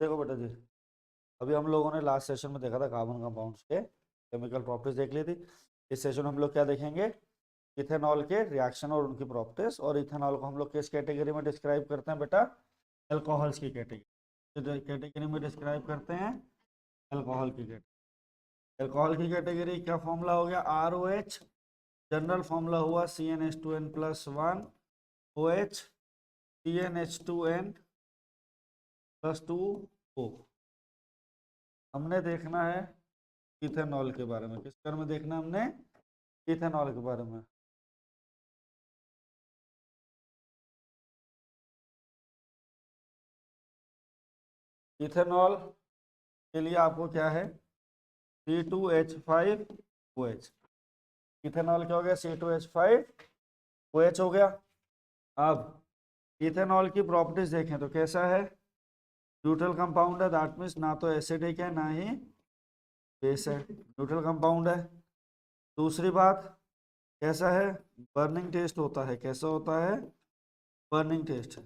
देखो बेटा जी, अभी हम लोगों ने लास्ट सेशन में देखा था कार्बन कंपाउंड्स के केमिकल प्रॉपर्टीज देख ली थी। इस सेशन में हम लोग क्या देखेंगे, इथेनॉल के रिएक्शन और उनकी प्रॉपर्टीज। और इथेनॉल को हम लोग किस कैटेगरी में डिस्क्राइब करते हैं बेटा, अल्कोहल्स की कैटेगरी में डिस्क्राइब करते हैं, अल्कोहल की कैटेगरी। अल्कोहल की कैटेगरी क्या फॉर्मूला हो गया, ROH। जनरल फॉर्मूला हुआ CnH2n+1 OH CnH2n+2O। हमने देखना है इथेनॉल के बारे में, किस बारे में देखना है हमने, इथेनॉल के बारे में। इथेनॉल के लिए आपको क्या है, C2H5OH। इथेनॉल क्या हो गया, C2H5OH हो गया। अब इथेनॉल की प्रॉपर्टीज देखें तो कैसा है, न्यूट्रल कंपाउंड है, दैट मीन्स ना तो एसिडिक है ना ही बेस है, न्यूट्रल कंपाउंड है। दूसरी बात, कैसा है, बर्निंग टेस्ट होता है, कैसा होता है, बर्निंग टेस्ट,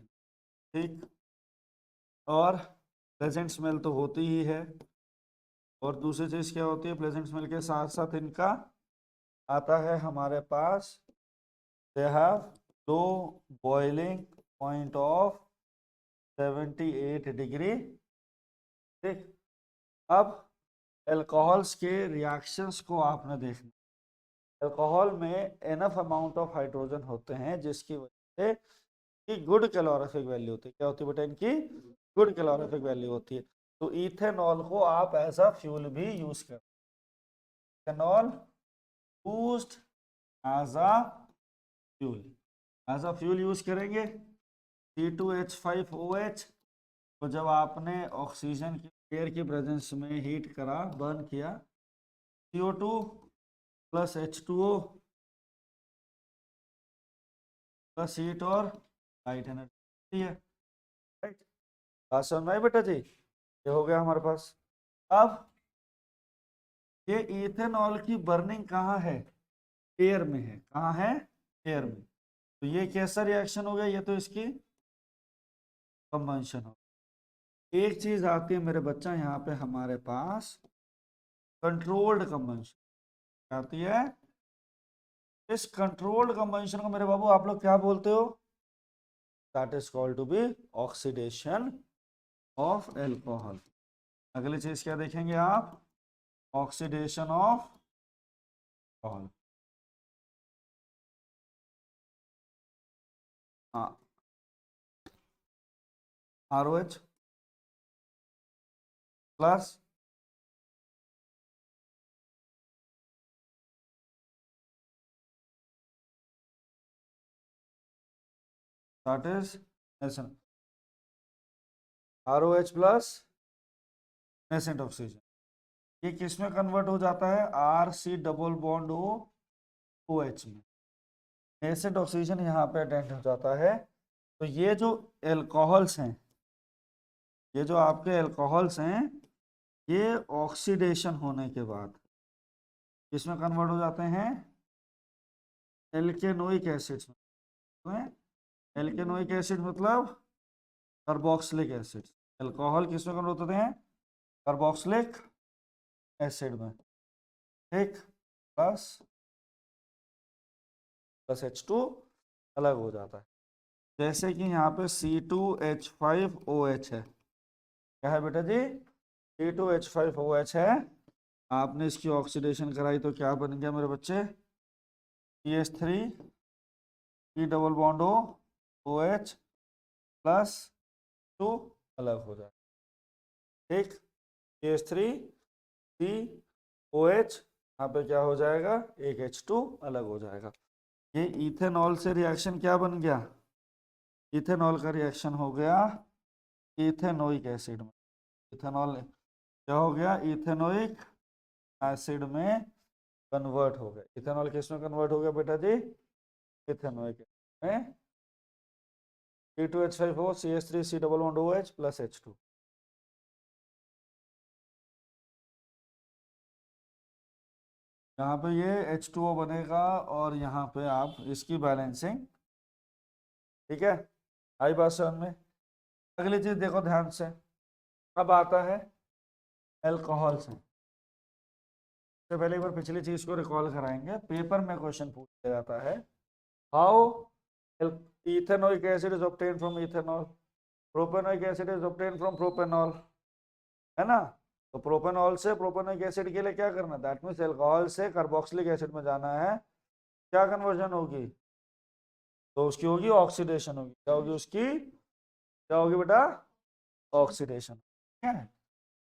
ठीक। और प्लेजेंट स्मेल तो होती ही है। और दूसरी चीज क्या होती है, प्लेजेंट स्मेल के साथ साथ इनका आता है हमारे पास, they have low boiling point of 78 degree, ठीक। अब अल्कोहल्स के रिएक्शंस को आपने देखना, अल्कोहल में एनफ अमाउंट ऑफ हाइड्रोजन होते हैं जिसकी वजह से की गुड कैलोरीफिक वैल्यू होती है। क्या होती है बेटा, इनकी गुड कैलोरीफिक वैल्यू होती है। तो इथेनॉल को आप एज अ फ्यूल भी यूज कर, ethanol used as a fuel, as a fuel use करेंगे। C2H5OH तो जब आपने ऑक्सीजन की एयर की प्रेजेंस में हीट करा, बर्न किया, CO2 plus H2O plus heat और लाइट एनर्जी है, राइट। बात समझ में आई बेटा जी, ये हो गया हमारे पास। अब ये इथेनॉल की बर्निंग कहाँ है, एयर में है, कहाँ है, एयर में। तो ये कैसा रिएक्शन हो गया, ये तो इसकी कंबंशन हो। एक चीज आती है मेरे बच्चा यहाँ पे हमारे पास, कंट्रोल्ड कंबंशन आती है। इस कंट्रोल्ड कंबंशन को मेरे बाबू आप लोग क्या बोलते हो, that is called to be oxidation of alcohol. अगली चीज क्या देखेंगे आप, ऑक्सीडेशन ऑफ अल्कोहल। हाँ, ROH plus that is nascent, ROH plus nascent oxygen. ये किस में कन्वर्ट हो जाता है, RC डबल बॉन्ड OH में। नेसेंट ऑक्सीजन यहाँ पे अटेंड हो जाता है। तो ये जो एल्कोहल्स हैं, ये जो आपके एल्कोहल्स हैं, ये ऑक्सीडेशन होने के बाद किसमें कन्वर्ट हो जाते हैं, एल्केनोइक एसिड्स में। एल्केनोइक एसिड मतलब कार्बोक्सिलिक एसिड। अल्कोहल किसमें कन्वर्ट होते हैं, कार्बोक्सिलिक एसिड में, ठीक। प्लस प्लस H2 अलग हो जाता है। जैसे कि यहाँ पे C2H5OH है, क्या है बेटा जी, C2H5OH है। आपने इसकी ऑक्सीडेशन कराई तो क्या बन गया मेरे बच्चे, CH3 C double bond OH plus 2 अलग हो जाए, ठीक। CH3COH यहाँ पे क्या हो जाएगा, एक H2 अलग हो जाएगा। ये इथेनॉल से रिएक्शन क्या बन गया, इथेनॉल का रिएक्शन हो गया इथेनोइक एसिड में। इथेनॉल क्या हो गया, इथेनोइक एसिड में कन्वर्ट हो गया। इथेनॉल किस में कन्वर्ट हो गया बेटा जी, इथेनोइक में। C2H5O CH3 C double bond OH plus H2। यहाँ पे ये H2O बनेगा और यहाँ पे आप इसकी बैलेंसिंग, ठीक है। आई बात समझ में। अगली चीज देखो ध्यान से, अब आता है एल्कोहल से पहले एक बार पिछली चीज को रिकॉल कराएंगे। पेपर में क्वेश्चन पूछ लिया जाता है, how ethanoic acid is obtain from ethanol, propanoic acid is obtain from propanol, है ना। तो प्रोपेनॉल से प्रोपेनोइक एसिड के लिए क्या करना, दैट मीन्स एल्कोहल से कार्बोक्सिलिक एसिड में जाना है, क्या कन्वर्जन होगी, तो उसकी होगी ऑक्सीडेशन होगी। क्या होगी उसकी, क्या होगी बेटा, ऑक्सीडेशन। ठीक है,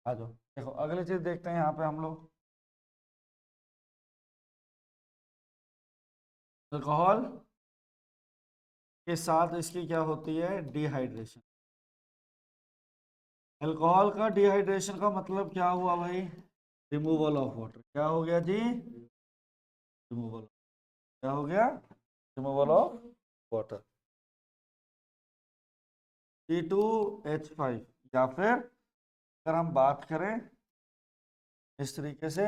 आ जाओ देखो अगली चीज देखते हैं यहाँ पे हम लोग। अल्कोहल के साथ इसकी क्या होती है, डिहाइड्रेशन। अल्कोहल का डिहाइड्रेशन का मतलब क्या हुआ भाई, रिमूवल ऑफ वाटर। क्या हो गया जी, रिमूवल, क्या हो गया, रिमूवल ऑफ वाटर। C2H5, या फिर अगर हम बात करें इस तरीके से,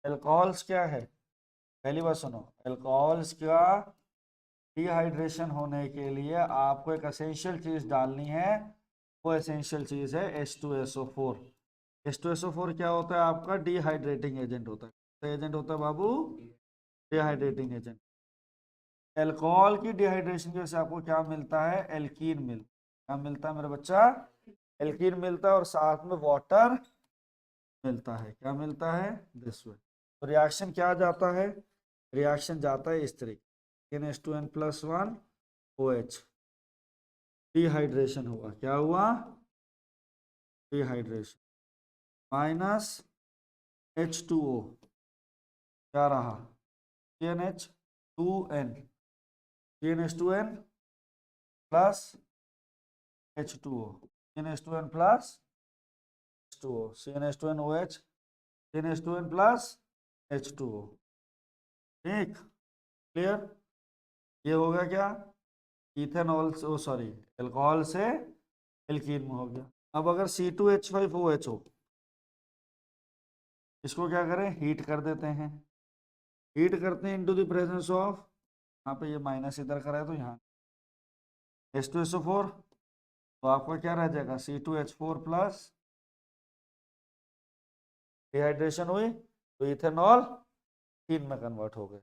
अल्कोहल्स क्या है, पहली बात सुनो, अल्कोहल्स का डिहाइड्रेशन होने के लिए आपको एक एसेंशियल चीज डालनी है, वो एसेंशियल चीज है H2SO4। H2SO4 क्या होता है आपका, डिहाइड्रेटिंग एजेंट होता है। तो एजेंट होता है बाबू, डिहाइड्रेटिंग एजेंट। अल्कोहल की डिहाइड्रेशन की वजह से आपको क्या मिलता है, एल्कीन क्या मिलता है मेरा बच्चा, एल्कीन मिलता है, और साथ में वाटर मिलता है। क्या मिलता है, दिस वे। तो रिएक्शन क्या जाता है, रिएक्शन जाता है इस तरीके, NH2N+1 OH, डिहाइड्रेशन हुआ, क्या हुआ, डिहाइड्रेशन, माइनस H2O, क्या रहा, CnH2n, CnH2n plus H2O, CnH2n plus H2O, CnH2nOH, CnH2n plus H2O। ठीक, क्लियर। ये हो गया क्या, इथेनॉल से, सॉरी अल्कोहल से एल्कीन में हो गया। अब अगर C2H5OH हो, इसको क्या करें, हीट कर देते हैं, हीट करते हैं इनटू द प्रेजेंस ऑफ, यहाँ पे ये माइनस इधर का है तो यहाँ H2SO4, तो आपका क्या रह जाएगा, C2H4 प्लस, डिहाइड्रेशन हुई तो इथेनॉल तीन में कन्वर्ट हो गए।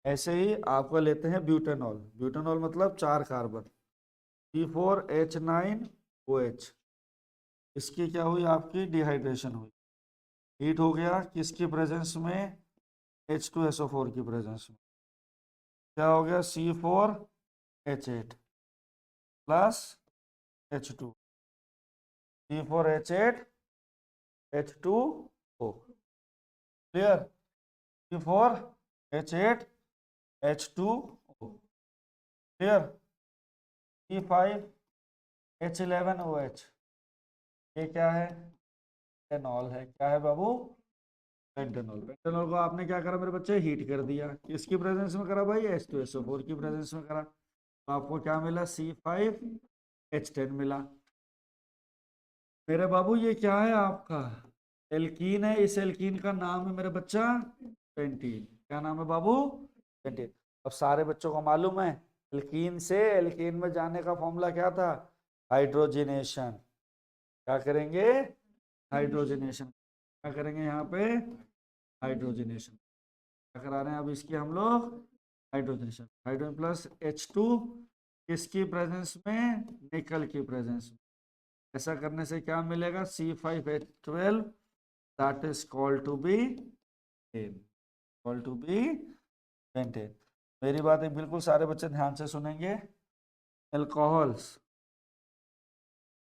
ऐसे ही आपको लेते हैं ब्यूटेनॉल, ब्यूटेनॉल मतलब 4 कार्बन, C4H9OH, इसकी क्या हुई, आपकी डिहाइड्रेशन हुई, हीट हो गया किसकी प्रेजेंस में, H2SO4 की प्रेजेंस में, क्या हो गया, C4H8 plus H2, C4H8 H2O, clear, C4H8 H2O, clear, C5H11OH, ये क्या है, पेंटेनॉल है। क्या है बाबू, पेंटेनॉल। पेंटेनॉल को आपने क्या करा मेरे बच्चे, हीट कर दिया, किसकी प्रेजेंस में करा भाई, H2SO4 की प्रेजेंस में करा, तो आपको क्या मिला, C5H10 मिला। मेरे बाबू ये क्या है आपका, एल्कीन है, इस एल्कीन का नाम है मेरे बच्चा पेंटीन। क्या नाम है बाबू, पेंटीन। अब सारे बच्चों को मालूम है एल्कीन से एल्कीन में जाने का फॉर्मूला क्या था, हाइड्रोजनेशन। क्या करेंगे, हाइड्रोजनेशन, क्या करेंगे यहाँ पे, हाइड्रोजनेशन। क्या करा रहे हैं अब इसकी हम लोग, हाइड्रोजनेशन, हाइड्रोजन प्लस H2 किसकी प्रेजेंस में, निकल की प्रेजेंस में। ऐसा करने से क्या मिलेगा, C5H12, that is called to be pentane. मेरी बात एक बिल्कुल सारे बच्चे ध्यान से सुनेंगे। अल्कोहल्स,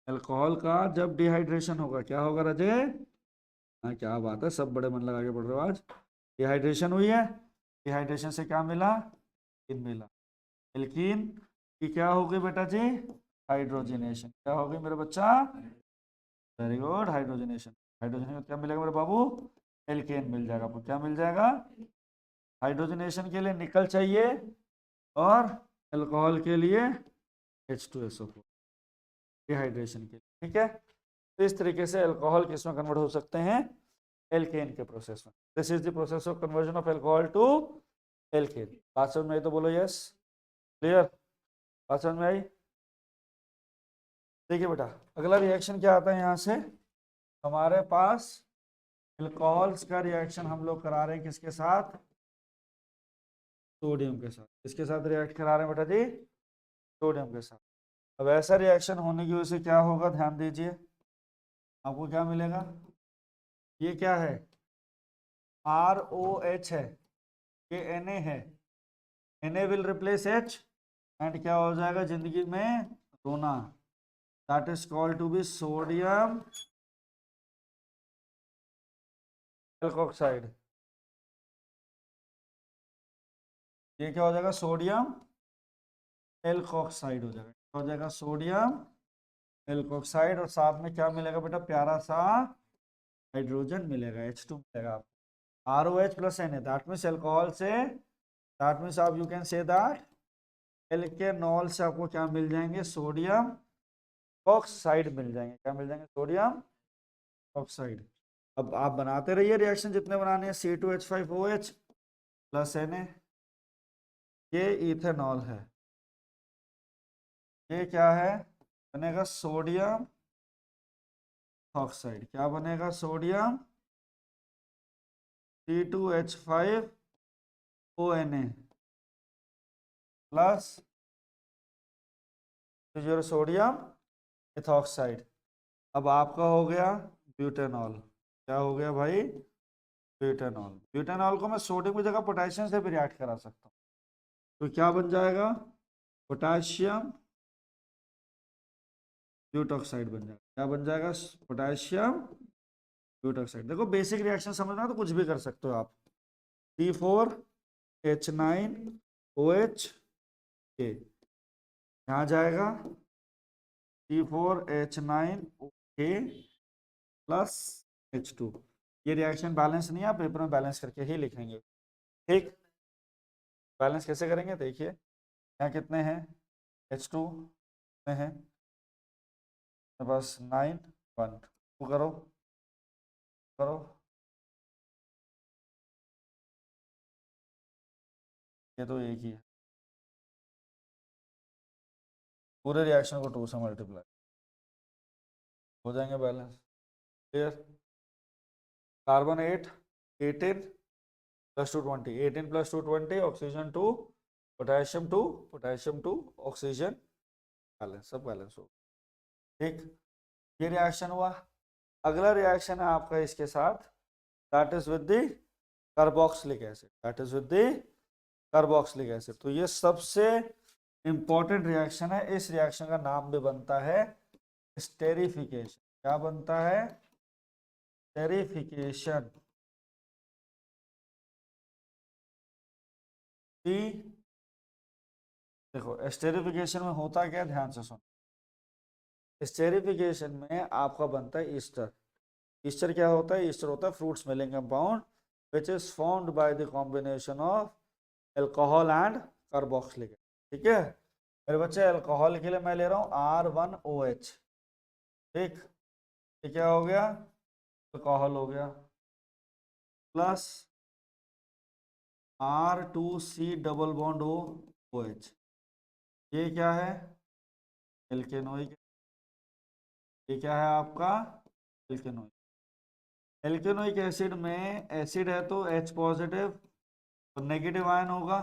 अल्कोहल का जब डिहाइड्रेशन होगा क्या होगा राजे, हाँ क्या बात है, सब बड़े मन लगा के पढ़ रहे हो आज। डिहाइड्रेशन हुई है, डिहाइड्रेशन से क्या मिला, इन मिला, एल्कीन की क्या हो गई बेटा जी, हाइड्रोजनेशन। क्या हो गई मेरे बच्चा, वेरी गुड, हाइड्रोजनेशन। हाइड्रोजनेशन क्या मिलेगा मेरे बाबू, एल्केन मिल जाएगा। आपको क्या मिल जाएगा, हाइड्रोजनेशन के लिए निकल चाहिए, और अल्कोहल के लिए H2SO4, डिहाइड्रेशन के लिए। ठीक है, तो इस तरीके से अल्कोहल किस में कन्वर्ट हो सकते हैं, एल्केन के प्रोसेस में। This is the process of conversion of alcohol to alkane. बात समझ में आई तो बोलो यस, क्लियर, बात समझ में आई। देखिए बेटा अगला रिएक्शन क्या आता है यहाँ से, हमारे पास अल्कोहल्स का रिएक्शन हम लोग करा रहे हैं किसके साथ? सोडियम के साथ। किसके साथ रिएक्ट करा रहे हैं बेटा जी? सोडियम के साथ। अब ऐसा रिएक्शन होने की वजह से क्या होगा, ध्यान दीजिए, आपको क्या मिलेगा? ये क्या है? ROH है, ये Na है, Na will replace H and क्या हो जाएगा जिंदगी में? रोना। That is called to be sodium alkoxide. ये क्या हो जाएगा? सोडियम एल्कोक्साइड हो जाएगा। क्या हो जाएगा? Sodium alkoxide. और साथ में क्या मिलेगा बेटा? प्यारा सा हाइड्रोजन मिलेगा, H2 मिलेगा आपको। ROH plus Na, that means alcohol से, दैट मीन्स आप यू कैन से दैट एल्केनॉल से आपको क्या मिल जाएंगे? सोडियम ऑक्साइड मिल जाएंगे। क्या मिल जाएंगे? Sodium oxide. अब आप बनाते रहिए रिएक्शन जितने बनाने हैं। C2H5OH प्लस Na, ये इथेनॉल है। ये क्या है? बनेगा सोडियम ऑक्साइड। क्या बनेगा? Sodium C2H5ONa plus sodium ethoxide. अब आपका हो गया ब्यूटेनॉल। क्या हो गया भाई? ब्यूटेनॉल। ब्यूटेनॉल को मैं सोडियम की जगह पोटेशियम से भी रिएक्ट करा सकता हूँ, तो क्या बन जाएगा? पोटेशियम ब्यूटॉक्साइड बन जाएगा। क्या बन जाएगा? Potassium butoxide. देखो बेसिक रिएक्शन समझना तो कुछ भी कर सकते हो आप। C4H9OH के यहाँ जाएगा C4H9OK प्लस H2। ये रिएक्शन बैलेंस नहीं है, आप पेपर में बैलेंस करके ही लिखेंगे। ठीक, बैलेंस कैसे करेंगे देखिए। यहाँ कितने हैं? H2 में है बस 9 1। वो करो करो, ये तो एक ही है। पूरे रिएक्शन को 2 से मल्टीप्लाई हो जाएंगे balance. Clear? Carbon 8 18 plus 2 20, 18 plus 2 20, oxygen 2 potassium 2 potassium 2 oxygen, balance, सब बैलेंस हो। ठीक, ये रिएक्शन हुआ। अगला रिएक्शन है आपका इसके साथ, that is with the carboxylic acid. That is with the carboxylic acid. तो ये सबसे इंपॉर्टेंट रिएक्शन है। इस रिएक्शन का नाम भी बनता है स्टेरिफिकेशन। क्या बनता है? स्टेरिफिकेशन। देखो स्टेरिफिकेशन में होता क्या, ध्यान से सुनो। स्टेरिफिकेशन में आपका बनता है ईस्टर। ईस्टर क्या होता है? ईस्टर होता है fruit smelling compound which is formed by the combination of alcohol and carboxylic. ठीक है मेरे बच्चे, अल्कोहल के लिए मैं ले रहा हूँ R1OH। ठीक, ये क्या हो गया? अल्कोहल हो गया, plus R2C double bond OH। ये क्या है? एल्केनोइक। ये क्या है आपका? एल्केनोइक। एल्केनोइक एसिड में एसिड है तो H पॉजिटिव और नेगेटिव आयन होगा।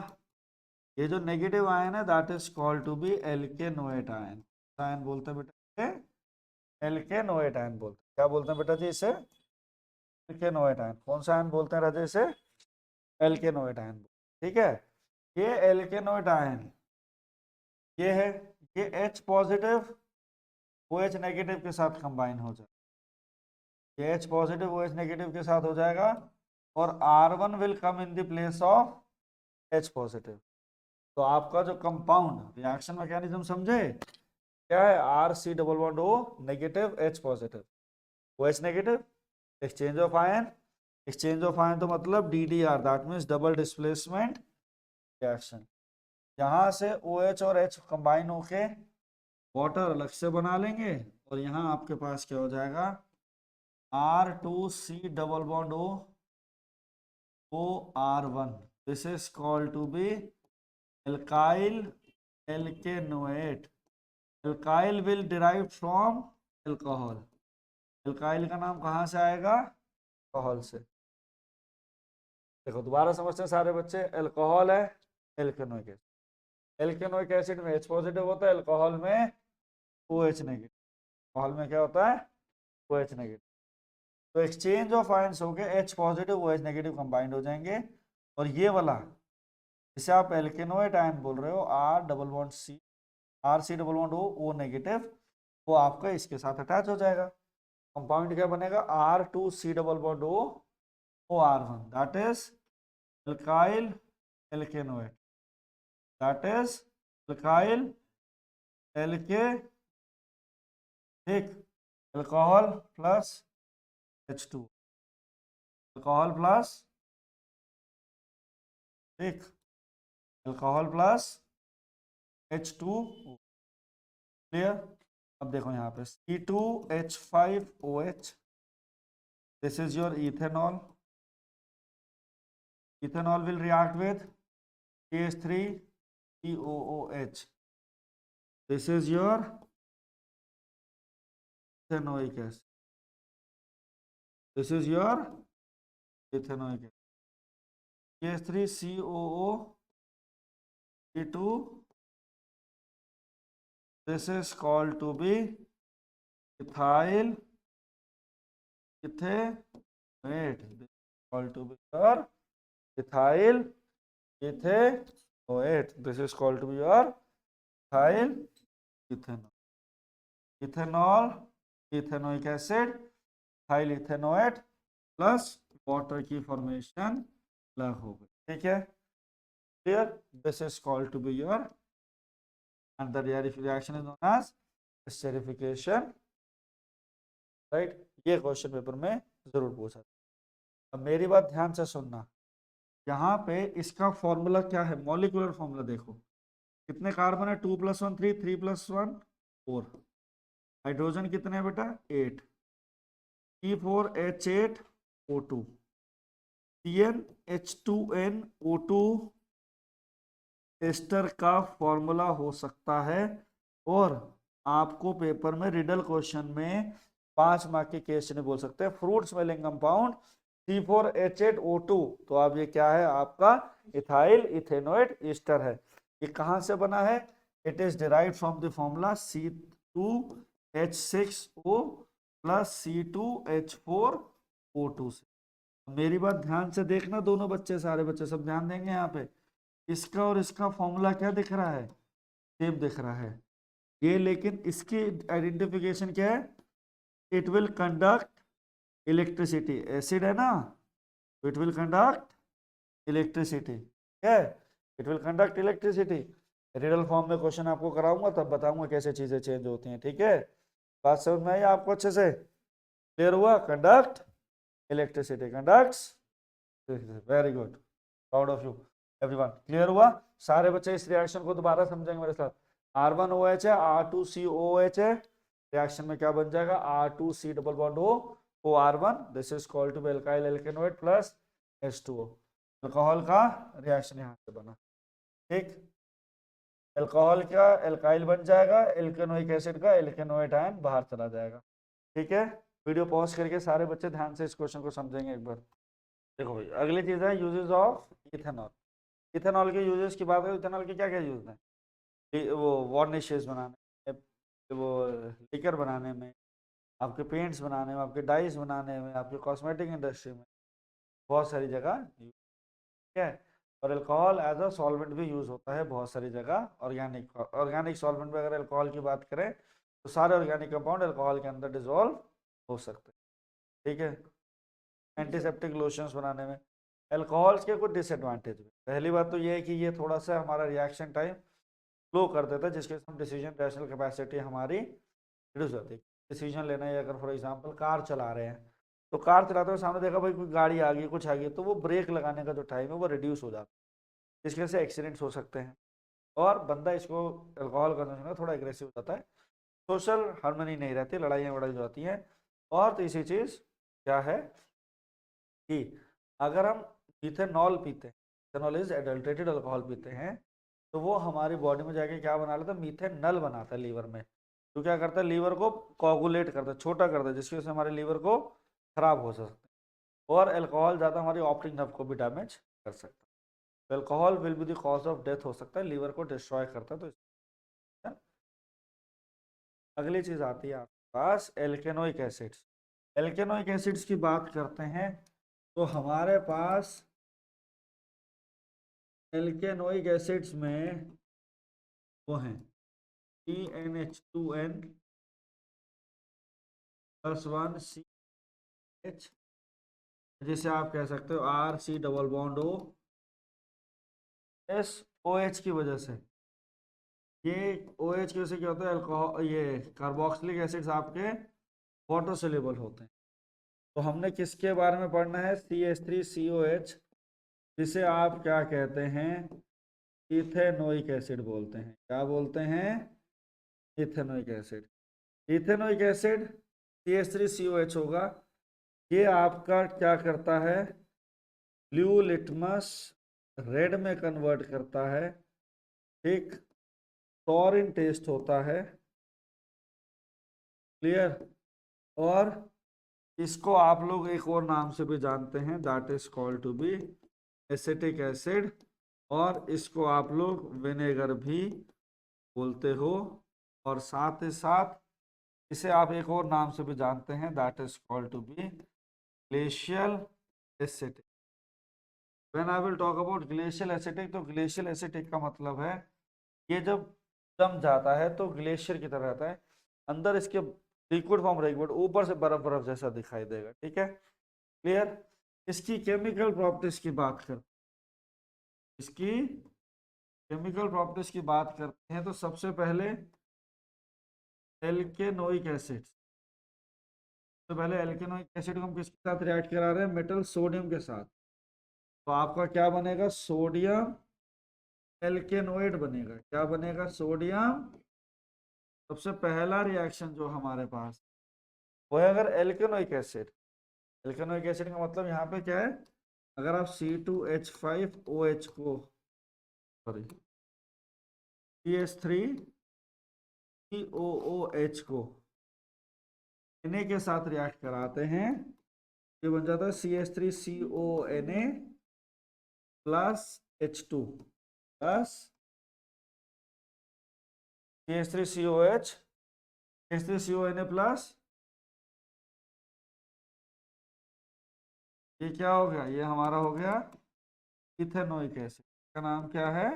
ये जो नेगेटिव आयन है that is called to be alkanoate ion. Ion बोलते हैं बेटा? एल्केनोएट आयन बोलते हैं। क्या बोलते हैं बेटा जी इसे? Alkanoate ion. कौन सा आयन बोलते हैं राजा इसे? Alkanoate ion. ठीक है, ये एल्केनोएट आयन ये है, ये H पॉजिटिव OH नेगेटिव के साथ कंबाइन हो जाए। ये H पॉजिटिव OH नेगेटिव के साथ हो जाएगा और R1 will come in the place of H positive. तो आपका जो कंपाउंड रिएक्शन मैकेनिज्म समझे क्या है? RC double bond O negative H positive OH negative, exchange of ion. Exchange of ion तो मतलब DDR, that means double displacement reaction. यहाँ से OH और H कंबाइन होके वाटर अलग से बना लेंगे और यहाँ आपके पास क्या हो जाएगा? R2C double bond OR1। This is called to be alkyl alkanoate. Alkyl will derive from alcohol. Alkyl का नाम कहाँ से आएगा? अल्कोहल से। देखो दोबारा समझते हैं सारे बच्चे, अल्कोहल है एल्केनोइक एसिड, एल्केनोइक एसिड में H पॉजिटिव होता है, अल्कोहल में OH नेगेटिव, अल्कोहल में क्या होता है? OH negative. तो एक्सचेंज ऑफ आयंस हो गए, H positive OH negative combined हो जाएंगे, और ये वाला जिसे आप एल्केनोइक आयन बोल रहे हो R double bond C, RC double bond O negative, वो आपका इसके साथ अटैच हो जाएगा। कंपाउंड क्या बनेगा? R2C double bond OR1, that is alkyl alkanoate, that is alkyl alk, ठीक, alcohol plus H2, alcohol plus, ठीक, अल्कोहल प्लस H2O, क्लियर? अब देखो यहाँ पे C2H5OH, this is your ethanol, ethanol will react with CH3COOH, this is your ethanoic acid, this is your ethanoic acid, CH3COO, this is called to be ethyl ethanoate, this is called to be your ethyl ethanoate, this is called to be your ethyl ethanol, ethanol, ethanoic acid, ethyl ethanoate plus water की formation अलग हो गई, ठीक है, clear? This is called to be your, and the reaction is known as esterification, right? ये question paper में जरूर पूछा। अब मेरी बात ध्यान से सुनना, यहाँ पे इसका फॉर्मूला क्या है? मॉलिक्यूलर फॉर्मूला देखो, कितने कार्बन है? 2 + 1 3, 3 + 1 4, हाइड्रोजन कितने हैं बेटा? 8, C4H8O2, CnH2nO2 एस्टर का फॉर्मूला हो सकता है, और आपको पेपर में रिडल क्वेश्चन में 5 मार्क के क्वेश्चन बोल सकते हैं फ्रूट स्मेलिंग कंपाउंड C4H8O2, तो अब ये क्या है? आपका इथाइल इथेनोएट एस्टर है। ये कहाँ से बना है? It is derived from the formula C2H6O plus C2H4O2 से। मेरी बात ध्यान से देखना, दोनों बच्चे, सारे बच्चे सब ध्यान देंगे यहाँ पे। इसका और इसका फॉर्मूला क्या दिख रहा है? सेम दिख रहा है ये, लेकिन इसकी आइडेंटिफिकेशन क्या है? It will conduct electricity, acid है ना, इट विल कंडक्ट इलेक्ट्रिसिटी, क्या है? It will conduct electricity. Riddle form में क्वेश्चन आपको कराऊंगा तब बताऊंगा कैसे चीजें चेंज होती हैं, ठीक है? बात समझ में आई आपको अच्छे से? क्लियर हुआ? Conduct electricity, conducts, very good, proud of you everyone. Clear हुआ? सारे बच्चे इस रिएक्शन को दोबारा समझेंगे मेरे साथ। R1OH है, R2COOH है, रिएक्शन में क्या बन जाएगा? R2C double bond OR1, this is called to be alkyl alkanoate plus H2O। Alcohol का रिएक्शन यहाँ से बना, ठीक? अल्कोहल का एल्काइल बन जाएगा, एल्केनोइक एसिड का एल्केनोएट आयन बाहर चला जाएगा, ठीक है? वीडियो पॉज करके सारे बच्चे ध्यान से इस क्वेश्चन को समझेंगे एक बार। देखो भाई, अगली चीज है यूजेस ऑफ इथेनॉल। इथेनॉल के यूजेस की बात करें, इथेनॉल के क्या क्या यूज हैं? वो वार्निशेस बनाने में, वो लिकर बनाने में, आपके पेंट्स बनाने में, आपके डाइस बनाने में, आपके कॉस्मेटिक इंडस्ट्री में, बहुत सारी जगह, ठीक है? और अल्कोहल एज अ सॉल्वेंट भी यूज होता है बहुत सारी जगह। ऑर्गेनिक सॉल्वेंट में अगर अल्कोहल की बात करें तो सारे ऑर्गेनिक कंपाउंड अल्कोहल के अंदर डिसॉल्व हो सकते हैं, ठीक है? एंटीसेप्टिक लोशंस बनाने में। अल्कोहल्स के कुछ डिसएडवांटेज भी, पहली बात तो ये है कि ये थोड़ा सा हमारा रिएक्शन टाइम स्लो कर देता है, जिसके हम डिसीजन रैशनल कैपेसिटी हमारी रिड्यूस होती है। डिसीजन लेना है, अगर फॉर एग्जांपल कार चला रहे हैं, तो कार चलाते हुए सामने देखा भाई कोई गाड़ी आ गई, कुछ आ गई, तो वो ब्रेक लगाने का जो टाइम है वो रिड्यूस हो जाता है, जिसकी वजह से एक्सीडेंट्स हो सकते हैं, और बंदा इसको अल्कोहल कंजम्पशन में थोड़ा एग्रेसिव हो जाता है, सोशल हार्मनी नहीं रहती, लड़ाइयाँ वड़ाई जाती हैं। और तीसरी चीज़ क्या है कि अगर हम इथेनॉल पीते हैं, इथेनॉल इज एडल्ट्रेटेड अल्कोहल पीते हैं, तो वो हमारी बॉडी में जाके क्या बना लेता है? मीथेनॉल बनाता है लीवर में, तो क्या करता है, लीवर को कोगुलेट करता है, छोटा करता है, जिसकी वजह से हमारे लीवर को खराब हो सकता है। और अल्कोहल ज़्यादा हमारी ऑप्टिक नर्व को भी डैमेज कर सकता है। तो alcohol will be the cause of death हो सकता है, लीवर को डिस्ट्रॉय करता है। तो अगली चीज़ आती है आपके पास एल्केनोइक एसिड्स। एल्केनोइक एसिड्स की बात करते हैं तो हमारे पास एल्केनोइक एसिड्स में वो हैं CnH2n +1 CH, जिसे आप कह सकते हो RC double bond O SOH की वजह से। ये OH की वजह से क्या होता है, अल्कोहल, ये कार्बोक्सिलिक एसिड्स आपके वाटर सोल्यूबल होते हैं। तो हमने किसके बारे में पढ़ना है, CH3COH, जिसे आप क्या कहते हैं, इथेनोइक एसिड बोलते हैं। क्या बोलते हैं, ethanoic acid. Ethanoic acid CH3COH होगा। ये आपका क्या करता है, ब्लू लिटमस रेड में कन्वर्ट करता है। एक टॉरिन टेस्ट होता है, क्लियर। और इसको आप लोग एक और नाम से भी जानते हैं, that is called to be acetic acid. और इसको आप लोग विनेगर भी बोलते हो। और साथ ही साथ इसे आप एक और नाम से भी जानते हैं, that is called to be glacial acetic. When I will talk about glacial acetic, तो ग्लेशियल एसिटिक का मतलब है ये जब जम जाता है तो ग्लेशियर की तरह रहता है, अंदर इसके लिक्विड फॉर्म रहेगी बट ऊपर से बर्फ बर्फ जैसा दिखाई देगा। ठीक है, क्लियर। इसकी केमिकल प्रॉपर्टीज की बात करते इसकी केमिकल प्रॉपर्टीज की बात करते हैं तो सबसे पहले एल्केनोइक एसिड। तो पहले एल्केनोइक एसिड को हम किसके साथ रिएक्ट करा रहे हैं, मेटल सोडियम के साथ। तो आपका क्या बनेगा, सोडियम एल्केनोइड बनेगा। क्या बनेगा, सोडियम। सबसे पहला रिएक्शन जो हमारे पास वो है अगर एल्केनोइक एसिड। एल्केनोइक एसिड का मतलब यहाँ पे क्या है, अगर आप C2H5OH को, सॉरी, CH3COOH को Na के साथ रिएक्ट कराते हैं, ये बन जाता है CH3CONA plus H2 plus CH3COH CH3CONA plus, ये क्या हो गया, ये हमारा हो गया इथेनोइक एसिड। का नाम क्या है,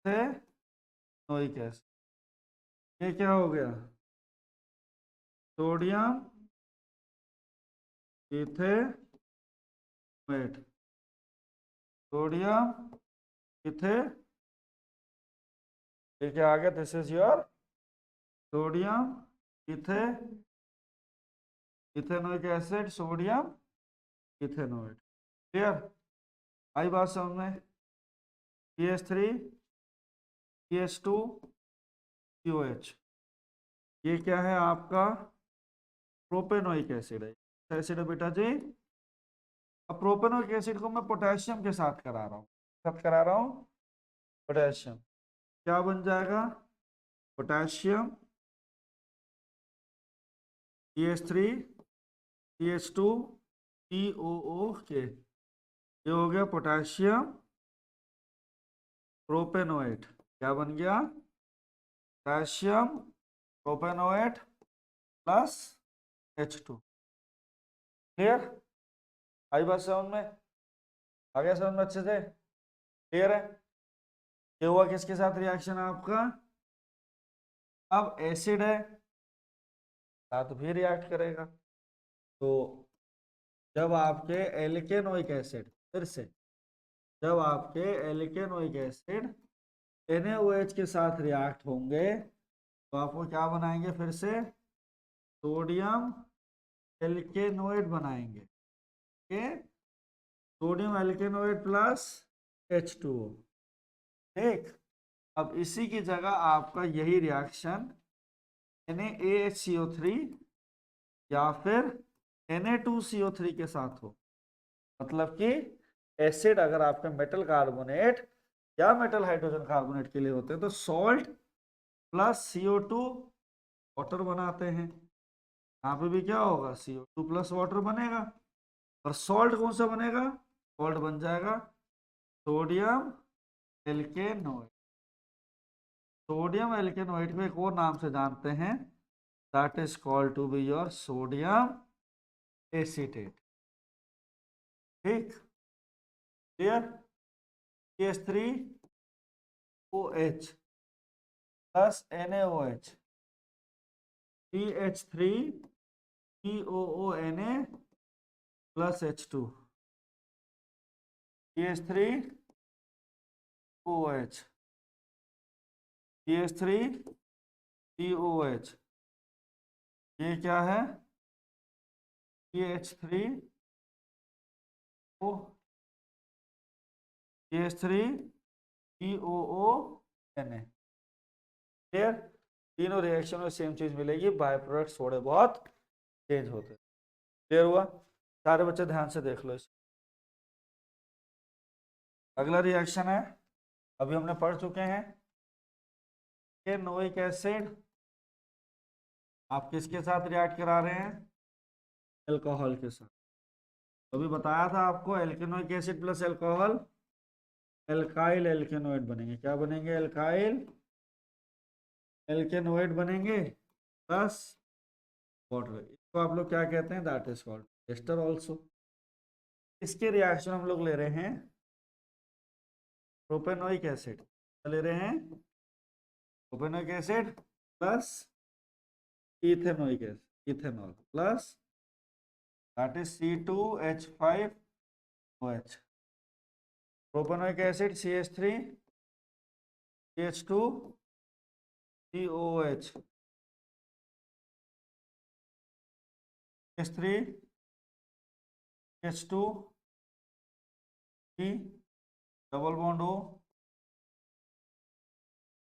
इथेनोइक एसिड। ये क्या हो गया, सोडियम इथेनोएट। सोडियम इथे, ये क्या आ गया, दिस इज योर सोडियम इथे ethanoic acid, sodium ethanoate. Clear, आई बात समझ में। CH3 CH2 COH, ये क्या है आपका, प्रोपेनोइक एसिड है। एसिड है बेटा जी। अब प्रोपेनोइक एसिड को मैं पोटेशियम के साथ करा रहा हूँ, साथ करा रहा हूँ पोटेशियम। क्या बन जाएगा, पोटेशियम CH3 CH2 COOK, ये हो गया पोटेशियम प्रोपेनोएट। क्या बन गया, potassium propanoate plus H2। Clear, आई बात समझ में, आ गया समझ में अच्छे से, क्लियर है। ये हुआ किसके साथ रिएक्शन आपका, अब एसिड है साथ भी रिएक्ट करेगा। तो जब आपके एल्केनोइक एसिड, फिर से जब आपके एल्केनोइक एसिड NaOH के साथ रिएक्ट होंगे तो आपको क्या बनाएंगे, फिर से सोडियम एल्केनोइड बनाएंगे। Sodium alkanoid plus H2O। ठीक, अब इसी की जगह आपका यही रिएक्शन NaHCO3 या फिर Na2CO3 के साथ हो। मतलब कि एसिड अगर आपका मेटल कार्बोनेट या मेटल हाइड्रोजन कार्बोनेट के लिए होते हैं तो सॉल्ट प्लस CO2 वाटर बनाते हैं, यहाँ पे भी क्या होगा, CO2 प्लस वाटर बनेगा। और सॉल्ट कौन सा बनेगा, सॉल्ट बन जाएगा सोडियम एल्केनोइड। सोडियम एल्केनोइड को एक और नाम से जानते हैं, that is called to be your sodium acetate. ठीक, clear. CH3OH plus NaOH, CH3COONA plus H2, CH3OH, CH3COH, ये क्या है, CH3O, CH3COONA। क्लियर, तीनों रिएक्शन में सेम चीज मिलेगी, बाय प्रोडक्ट थोड़े बहुत चेंज होते हैं। क्लियर हुआ, सारे बच्चे ध्यान से देख लो इसे। अगला रिएक्शन है, अभी हमने पढ़ चुके हैं एल्केनोइक एसिड, आप किसके साथ रिएक्ट करा रहे हैं, अल्कोहल के साथ। अभी बताया था आपको एल्केनोइक एसिड प्लस अल्कोहल एल्काइल एल्केनोइड बनेंगे, क्या बनेंगे, एल्काइल एल्केनोइड बनेंगे प्लस वाटर। इसको आप लोग क्या कहते हैं, that is called ester also. इसके रिएक्शन हम लोग ले रहे हैं प्रोपेनोइक एसिड, ले रहे हैं propanoic acid plus ethanoic acid, ethanol plus that is C2H5OH। Propanoic acid CH3 CH2 COOH, CH3 CH2 C double bond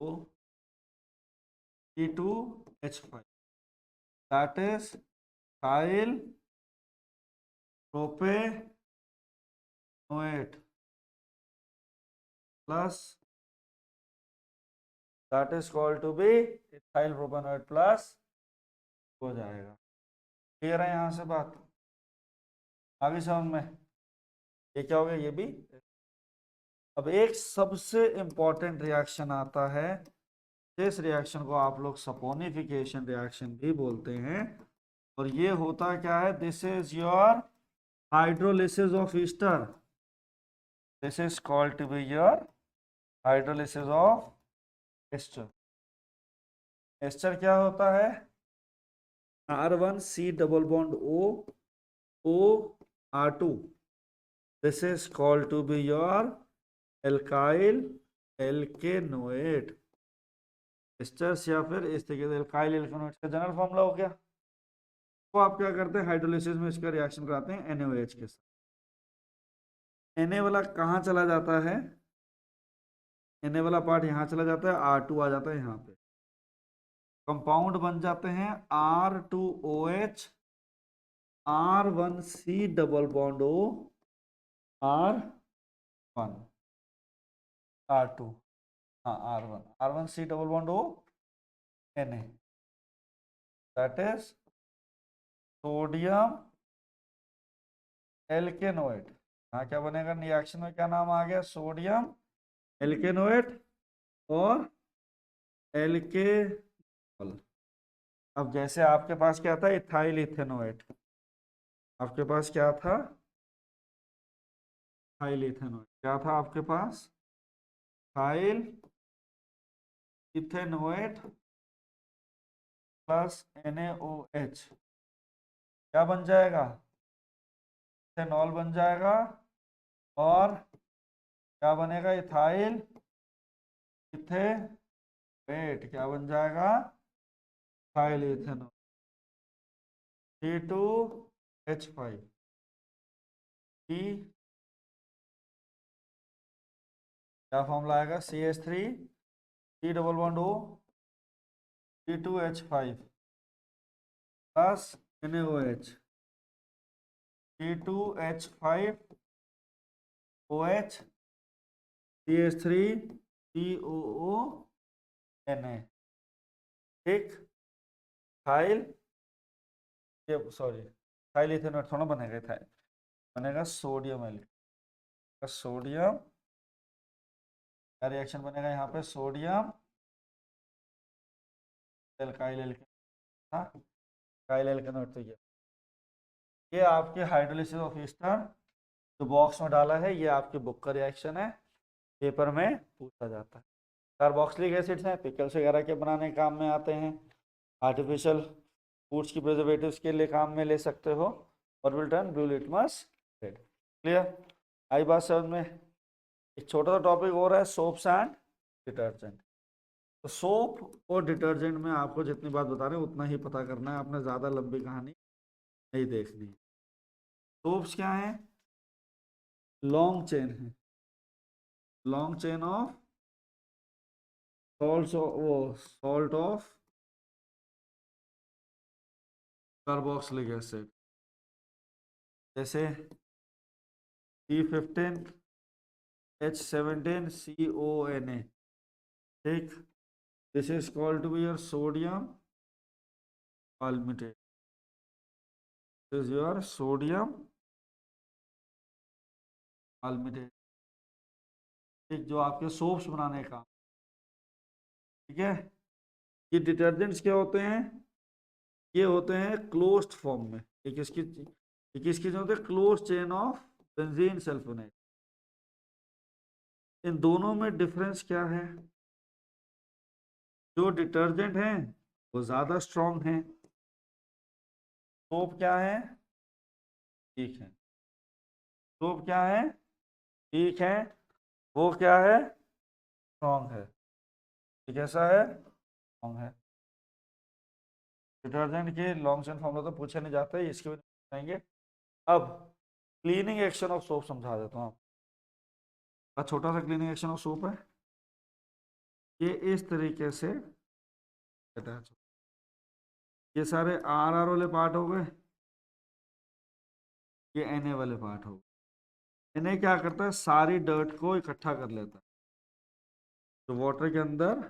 O C2H5, that is ethyl propanoate plus that is called to be ethyl propanoate plus हो जाएगा। Clear है यहाँ से बात, आगे समझ में, ये क्या हो गया, ये भी। अब एक सबसे इंपॉर्टेंट रिएक्शन आता है, इस रिएक्शन को आप लोग सपोनिफिकेशन रिएक्शन भी बोलते हैं, और ये होता क्या है, this is your hydrolysis of ester, this is called to be your hydrolysis of ester. Ester क्या होता है, R1C double bond O2, this is called to be your alkyl alkanoate. Esters या फिर इस तरीके से एल्काइल एल्केनोएट का general formula हो गया। तो आप क्या करते हैं, हाइड्रोलिसिस में इसका रिएक्शन कराते हैं NaOH के साथ। Na वाला कहाँ चला जाता है, Na वाला पार्ट यहाँ चला जाता है, R2 आ जाता है यहाँ पे, कंपाउंड बन जाते हैं R2OH, R1C double bond O, R1 R2, हाँ R1C double bond O Na, that is sodium alkanoate. हाँ क्या बनेगा, रिएक्शन में क्या नाम आ गया, सोडियम एल्केनोएट और एल्केनॉल। अब जैसे आपके पास क्या था, इथाइल इथेनोएट, आपके पास क्या था, इथाइल इथेनोएट, क्या था आपके पास, इथाइल इथेनोएट प्लस NaOH, क्या बन जाएगा, इथेनॉल बन जाएगा, और क्या बनेगा, इथाइल इथेनोएट, क्या बन जाएगा, इथाइल इथेनॉल, C2H5 की क्या फॉर्मूला आएगा, CH3 double bond O C2H5 plus NaOH, C2H5OH CH3COONA, ठीक। थाइल, ये सॉरी, थाइल इथेनॉल थोड़ा बनेगा, थाइल बनेगा सोडियम एल्काइल, सोडियम का रिएक्शन बनेगा यहाँ पे सोडियम एल्काइल एल्केन, हाँ काइल एल्केनॉट। तो ये आपके हाइड्रोलिसिस ऑफ ईस्टर जो बॉक्स में डाला है, ये आपके बुक का रिएक्शन है, पेपर में पूछा जाता है। कार्बोक्सिलिक एसिड्स हैं, पिकल्स वगैरह के बनाने काम में आते हैं, आर्टिफिशियल फूड्स की प्रिजर्वेटिव्स के लिए काम में ले सकते हो, और will turn blue litmus red. Clear, आई बात समझ में। एक छोटा सा टॉपिक हो रहा है, सोप्स एंड डिटर्जेंट। तो सोप और डिटर्जेंट में आपको जितनी बात बता रहे हैं उतना ही पता करना है, आपने ज़्यादा लंबी कहानी नहीं देखनी। सोप्स क्या है? लॉन्ग चेन है, long chain of salt of carboxylic acid, जैसे C15H17CONA, ठीक। This is called to be your sodium palmitate, this is your sodium palmitate, ठीक, जो आपके सोप्स बनाने का, ठीक है। ये डिटर्जेंट्स क्या होते हैं? ये होते हैं क्लोज्ड फॉर्म में, ये किसकी जो होते हैं closed chain of benzene sulphonate. इन दोनों में डिफरेंस क्या है? जो डिटर्जेंट हैं वो ज्यादा स्ट्रॉन्ग हैं, सोप क्या है? ठीक है, सोप क्या है? ठीक है, वो क्या है? स्ट्रॉन्ग है। ये कैसा है? स्ट्रॉन्ग है। डिटर्जेंट के लॉन्ग चेन फॉर्मूला तो पूछे नहीं जाते, इसके भी बताएंगे। अब क्लीनिंग एक्शन ऑफ सोप समझा देता हूँ आपको। छोटा सा क्लीनिंग एक्शन ऑफ सोप है, ये इस तरीके से अटैच, ये सारे आर आर वाले पार्ट हो गए, ये एन ए वाले पार्ट हो गए। एन ए क्या करता है? सारी डर्ट को इकट्ठा कर लेता है, जो वाटर के अंदर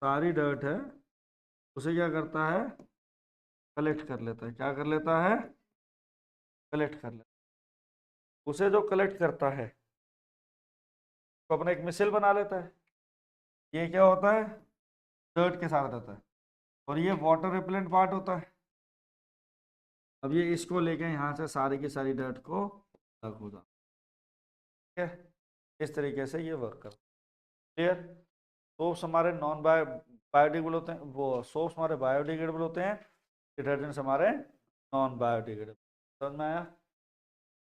सारी डर्ट है उसे क्या करता है? कलेक्ट कर लेता है। क्या कर लेता है? कलेक्ट कर लेता है। उसे जो कलेक्ट करता है तो अपना एक मिसल बना लेता है। ये क्या होता है? डर्ट के साथ रहता है, और ये वाटर रिपेलेंट पार्ट होता है। अब ये इसको लेके यहाँ से सारी की सारी डर्ट को अलग हो जाता है, ठीक है। इस तरीके से ये वर्क करता है। क्लियर? सोप्स हमारे नॉन बायोडिग्रेडेबल होते हैं, वो सोप्स हमारे बायोडिग्रेडेबल होते हैं, डिटर्जेंट्स हमारे नॉन बायोडिग्रेडेबल। समझ में आया?